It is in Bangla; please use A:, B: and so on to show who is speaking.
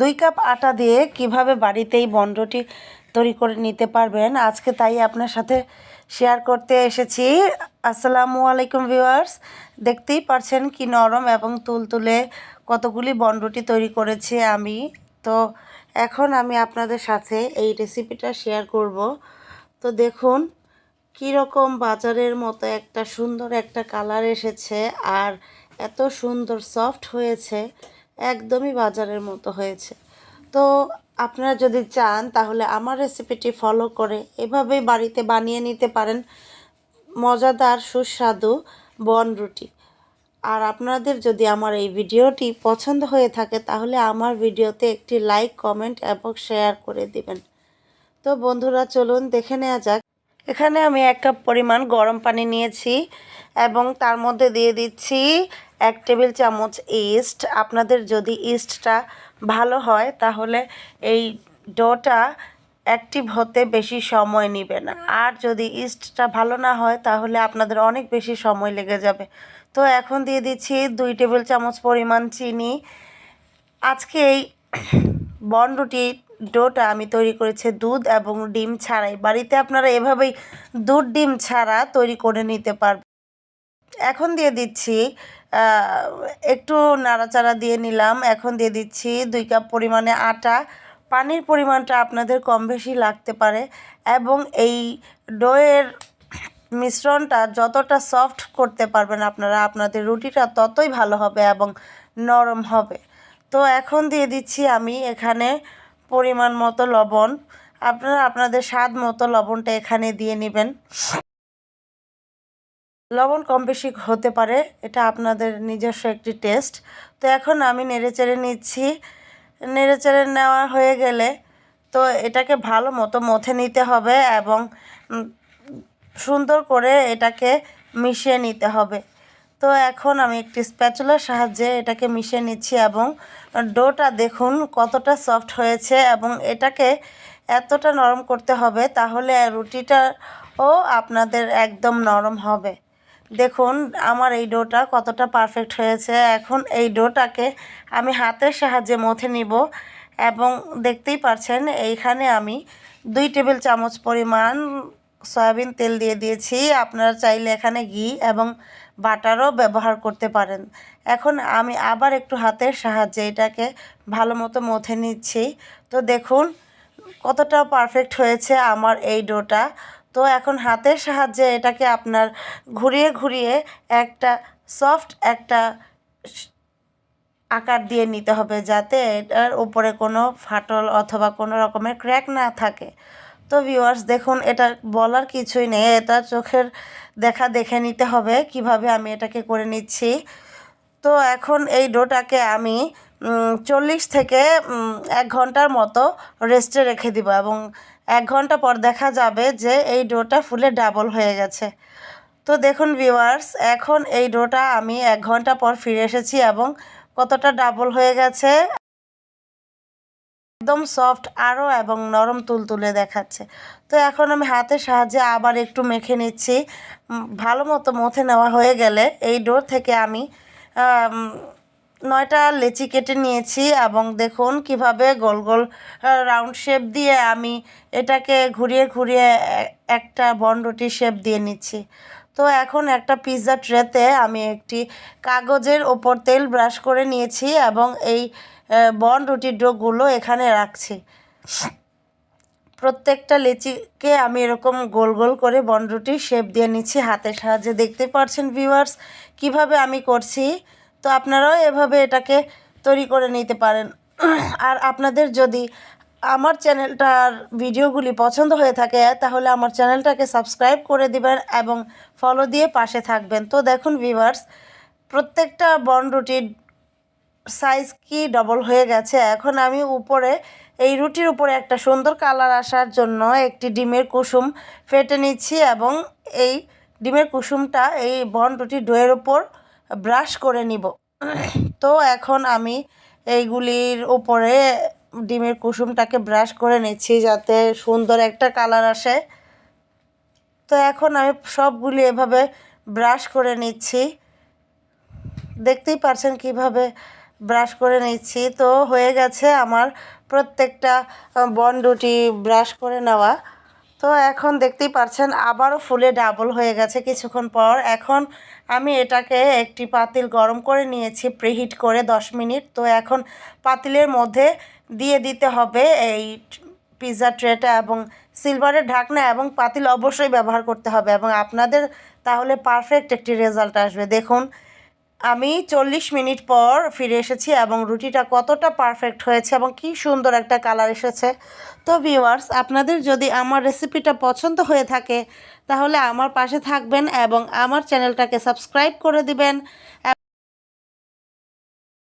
A: 2 কাপ আটা দিয়ে কিভাবে বাড়িতেই বনরুটি তৈরি করে নিতে পারবেন আজকে তাই আপনার সাথে শেয়ার করতে এসেছি। আসসালামু আলাইকুম ভিউয়ার্স, দেখতেই পাচ্ছেন কি নরম এবং তুলতুলে কতগুলি বনরুটি তৈরি করেছি আমি। তো এখন আমি আপনাদের সাথে এই রেসিপিটা শেয়ার করব। তো দেখুন কীরকম বাজারের মতো একটা সুন্দর একটা কালার এসেছে আর এত সুন্দর সফট হয়েছে, একদমই বাজারের মতো হয়েছে। তো আপনারা যদি চান তাহলে আমার রেসিপিটি ফলো করে এভাবেই বাড়িতে বানিয়ে নিতে পারেন মজাদার সুস্বাদু বনরুটি। আর আপনাদের যদি আমার এই ভিডিওটি পছন্দ হয়ে থাকে তাহলে আমার ভিডিওতে একটি লাইক, কমেন্ট এবং শেয়ার করে দিবেন। তো বন্ধুরা চলুন দেখে নেওয়া যাক। এখানে আমি 1 কাপ পরিমাণ গরম পানি নিয়েছি এবং তার মধ্যে দিয়ে দিচ্ছি 1 টেবিল চামচ ইস্ট। আপনাদের যদি ইস্টটা ভালো হয় তাহলে এই ডোটা অ্যাক্টিভ হতে বেশি সময় নেবে না, আর যদি ইস্টটা ভালো না হয় তাহলে আপনাদের অনেক বেশি সময় লেগে যাবে। তো এখন দিয়ে দিচ্ছি 2 টেবিল চামচ পরিমাণ চিনি। আজকে এই বনরুটি ডোটা আমি তৈরি করেছি দুধ এবং ডিম ছাড়াই। বাড়িতে আপনারা এভাবেই দুধ ডিম ছাড়া তৈরি করে নিতে পারবেন। এখন দিয়ে দিচ্ছি একটু নাড়াচাড়া দিয়ে নিলাম। এখন দিয়ে দিচ্ছি 2 কাপ পরিমাণে আটা। পানির পরিমাণটা আপনাদের কম বেশি লাগতে পারে এবং এই ডোয়ের মিশ্রণটা যতটা সফট করতে পারবেন আপনারা, আপনাদের রুটিটা ততই ভালো হবে এবং নরম হবে। তো এখন দিয়ে দিচ্ছি আমি এখানে পরিমাণ মতো লবণ। আপনারা আপনাদের স্বাদ মতো লবণটা এখানে দিয়ে নেবেন। লবণ কম বেশি হতে পারে, এটা আপনাদের নিজস্ব একটি টেস্ট। তো এখন আমি নেড়েচেড়ে নিচ্ছি। নেড়েচেড়ে নেওয়া হয়ে গেলে তো এটাকে ভালো মতো মথে নিতে হবে এবং সুন্দর করে এটাকে মিশিয়ে নিতে হবে। তো এখন আমি একটি স্প্যাচুলার সাহায্যে এটাকে মিশিয়ে নিচ্ছি এবং ডোটা দেখুন কতটা সফট হয়েছে এবং এটাকে এতটা নরম করতে হবে তাহলে রুটিটাও আপনাদের একদম নরম হবে। দেখুন আমার এই ডোটা কতটা পারফেক্ট হয়েছে। এখন এই ডোটাকে আমি হাতের সাহায্যে মথে নিব এবং দেখতেই পাচ্ছেন এইখানে আমি 2 টেবিল চামচ পরিমাণ সয়াবিন তেল দিয়ে দিয়েছি। আপনারা চাইলে এখানে ঘি এবং বাটারও ব্যবহার করতে পারেন। এখন আমি আবার একটু হাতের সাহায্যে এটাকে ভালো মতো মথে নিচ্ছি। তো দেখুন কতটা পারফেক্ট হয়েছে আমার এই ডোটা। তো এখন হাতের সাহায্যে এটাকে আপনার ঘুরিয়ে ঘুরিয়ে একটা সফট একটা আকার দিয়ে নিতে হবে যাতে এটার উপরে কোনো ফাটল অথবা কোনো রকমের ক্র্যাক না থাকে। তো ভিউয়ার্স দেখুন এটা বলার কিছুই নেই, এটা চোখের দেখা দেখে নিতে হবে কিভাবে আমি এটাকে করে নিচ্ছি। তো এখন এই ডোটাকে আমি 40 থেকে 1 ঘন্টার মতো রেস্টে রেখে দিব এবং 1 ঘন্টা পর দেখা যাবে যে এই ডোটা ফুলে ডাবল হয়ে গেছে। তো দেখুন ভিউয়ার্স এখন এই ডোটা আমি 1 ঘন্টা পর ফিরে এসেছি এবং কতটা ডাবল হয়ে গেছে, একদম সফট আরও এবং নরম তুলতুলে দেখাচ্ছে। তো এখন আমি হাতের সাহায্যে আবার একটু মেখে নিচ্ছি। ভালো মতো মথে নেওয়া হয়ে গেলে এই ডো থেকে আমি 9টা লেচি কেটে নিয়েছি এবং দেখুন কিভাবে গোল গোল রাউন্ড শেপ দিয়ে আমি এটাকে ঘুরিয়ে ঘুরিয়ে একটা বনরুটির শেপ দিয়ে নিচ্ছি। তো এখন একটা পিৎজা ট্রেতে আমি একটি কাগজের ওপর তেল ব্রাশ করে নিয়েছি এবং এই বনরুটির ডোগুলো এখানে রাখছি। প্রত্যেকটা লেচিকে আমি এরকম গোল গোল করে বনরুটির শেপ দিয়ে নিচ্ছি হাতের সাহায্যে। দেখতে পাচ্ছেন ভিউয়ার্স কিভাবে আমি করছি। তো আপনারাও এভাবে এটাকে তৈরি করে নিতে পারেন। আর আপনাদের যদি আমার চ্যানেলটার ভিডিওগুলি পছন্দ হয়ে থাকে তাহলে আমার চ্যানেলটাকে সাবস্ক্রাইব করে দিবেন এবং ফলো দিয়ে পাশে থাকবেন। তো দেখুন ভিউয়ার্স প্রত্যেকটা বনরুটির সাইজ কি ডবল হয়ে গেছে। এখন আমি উপরে এই রুটির উপরে একটা সুন্দর কালার আসার জন্য একটি ডিমের কুসুম ফেটে নিচ্ছি এবং এই ডিমের কুসুমটা এই বনরুটির ডোয়ের উপর ব্রাশ করে নিব। তো এখন আমি এইগুলির উপরে ডিমের কুসুমটাকে ব্রাশ করে নিচ্ছি যাতে সুন্দর একটা কালার আসে। তো এখন আমি সবগুলি এভাবে ব্রাশ করে নিচ্ছি। দেখতেই পাচ্ছেন কিভাবে ব্রাশ করে নিচ্ছি। তো হয়ে গেছে আমার প্রত্যেকটা বনরুটি ব্রাশ করে নেওয়া। তো এখন দেখতেই পাচ্ছেন আবারও ফুলে ডাবল হয়ে গেছে কিছুক্ষণ পর। এখন আমি এটাকে একটি পাতিল গরম করে নিয়েছি প্রিহিট করে 10 মিনিট। তো এখন পাতিলের মধ্যে দিয়ে দিতে হবে এই পিৎজা ট্রেটা এবং সিলভারের ঢাকনা এবং পাতিল অবশ্যই ব্যবহার করতে হবে এবং আপনাদের তাহলে পারফেক্ট একটি রেজাল্ট আসবে। দেখুন আমি 40 মিনিট পর ফিরে এসেছি এবং রুটিটা কতটা পারফেক্ট হয়েছে এবং কি সুন্দর একটা কালার এসেছে। তো ভিউয়ার্স, আপনাদের যদি আমার রেসিপিটা পছন্দ হয়ে থাকে তাহলে আমার পাশে থাকবেন এবং আমার চ্যানেলটাকে সাবস্ক্রাইব করে দিবেন।